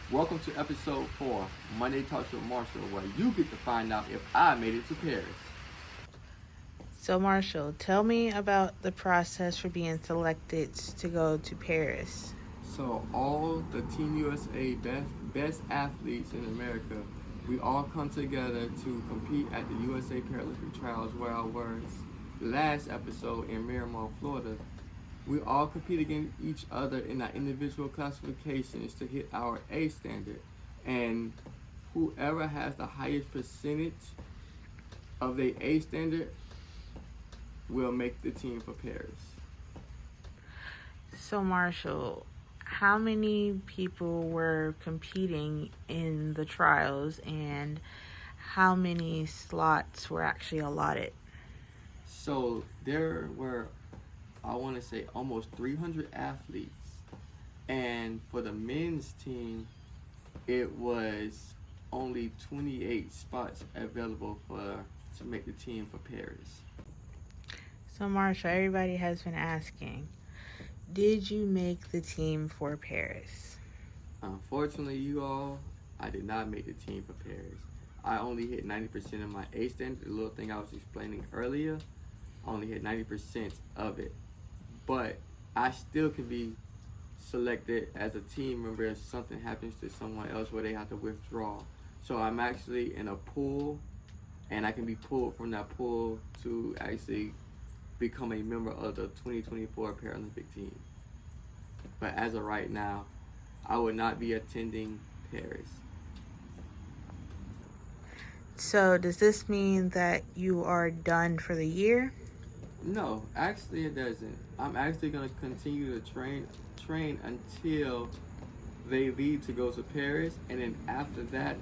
Welcome to episode 4, Monday Talks with Marshall, where you get to find out if I made it to Paris. So, Marshall, tell me about the process for being selected to go to Paris. So, all the Team USA best athletes in America, we all come together to compete at the USA Paralympic Trials where I was last episode in Miramar, Florida. We all compete against each other in our individual classifications to hit our A standard. And whoever has the highest percentage of the A standard will make the team for Paris. So, Marshall, how many people were competing in the trials and how many slots were actually allotted? So there were, I want to say, almost 300 athletes. And for the men's team, it was only 28 spots available to make the team for Paris. So, Marshall, everybody has been asking, did you make the team for Paris? Unfortunately, you all, I did not make the team for Paris. I only hit 90% of my A standard. The little thing I was explaining earlier, I only hit 90% of it. But I still can be selected as a team member if something happens to someone else where they have to withdraw. So I'm actually in a pool, and I can be pulled from that pool to actually become a member of the 2024 Paralympic team. But as of right now, I would not be attending Paris. So, does this mean that you are done for the year? No, actually it doesn't. I'm actually going to continue to train until they leave to go to Paris, and then after that,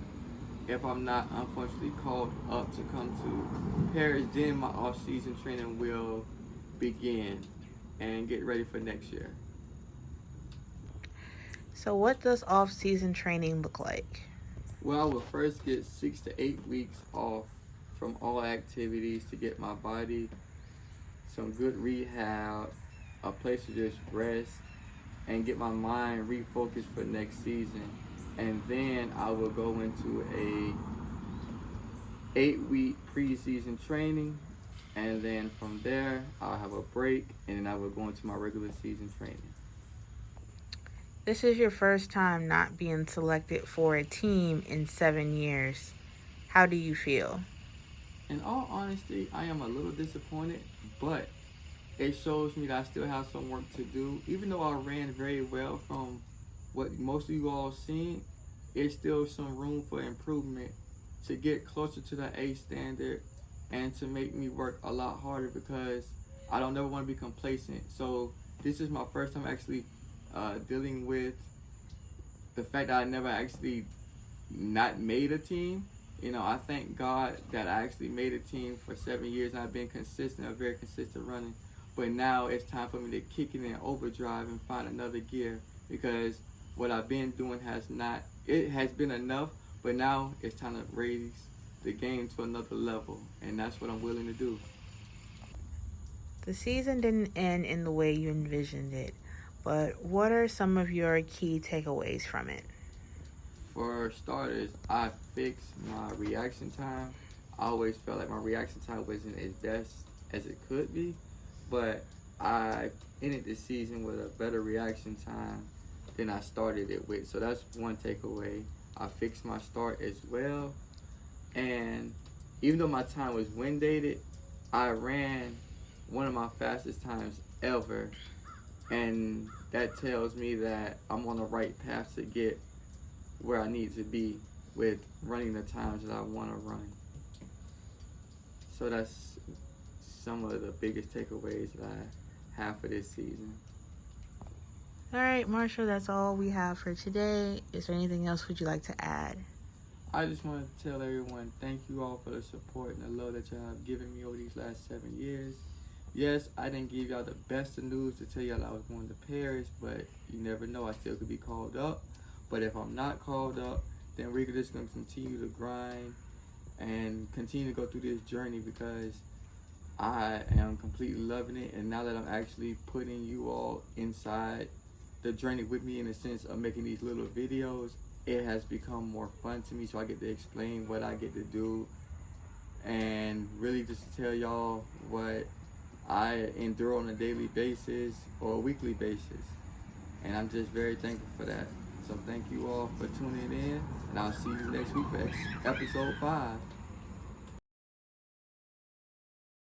if I'm not unfortunately called up to come to Paris, then my off-season training will begin and get ready for next year. So, what does off-season training look like? Well, I will first get 6 to 8 weeks off from all activities to get my body some good rehab, a place to just rest, and get my mind refocused for next season. And then I will go into a 8-week preseason training, and then from there I'll have a break, and then I will go into my regular season training. This is your first time not being selected for a team in 7 years. How do you feel? In all honesty, I am a little disappointed, but it shows me that I still have some work to do. Even though I ran very well from what most of you all seen, there's still some room for improvement to get closer to the A standard and to make me work a lot harder, because I don't ever want to be complacent. So this is my first time actually dealing with the fact that I never actually not made a team. You know, I thank God that I actually made a team for 7 years, and I've been consistent, a very consistent running. But now it's time for me to kick it in overdrive and find another gear, because what I've been doing has been enough, but now it's time to raise the game to another level, and that's what I'm willing to do. The season didn't end in the way you envisioned it, but what are some of your key takeaways from it? For starters, I fixed my reaction time. I always felt like my reaction time wasn't as best as it could be, but I ended the season with a better reaction time than I started it with. So that's one takeaway. I fixed my start as well. And even though my time was wind dated, I ran one of my fastest times ever. And that tells me that I'm on the right path to get where I need to be with running the times that I want to run. So that's some of the biggest takeaways that I have for this season. All right, Marshall, that's all we have for today. Is there anything else would you like to add? I just want to tell everyone thank you all for the support and the love that y'all have given me over these last 7 years. Yes, I didn't give y'all the best of news to tell y'all I was going to Paris, but you never know, I still could be called up. But if I'm not called up, then we're just going to continue to grind and continue to go through this journey, because I am completely loving it. And now that I'm actually putting you all inside the journey with me, in the sense of making these little videos, it has become more fun to me, so I get to explain what I get to do, and really just to tell y'all what I endure on a daily basis or a weekly basis. And I'm just very thankful for that. So thank you all for tuning in, and I'll see you next week for episode 5.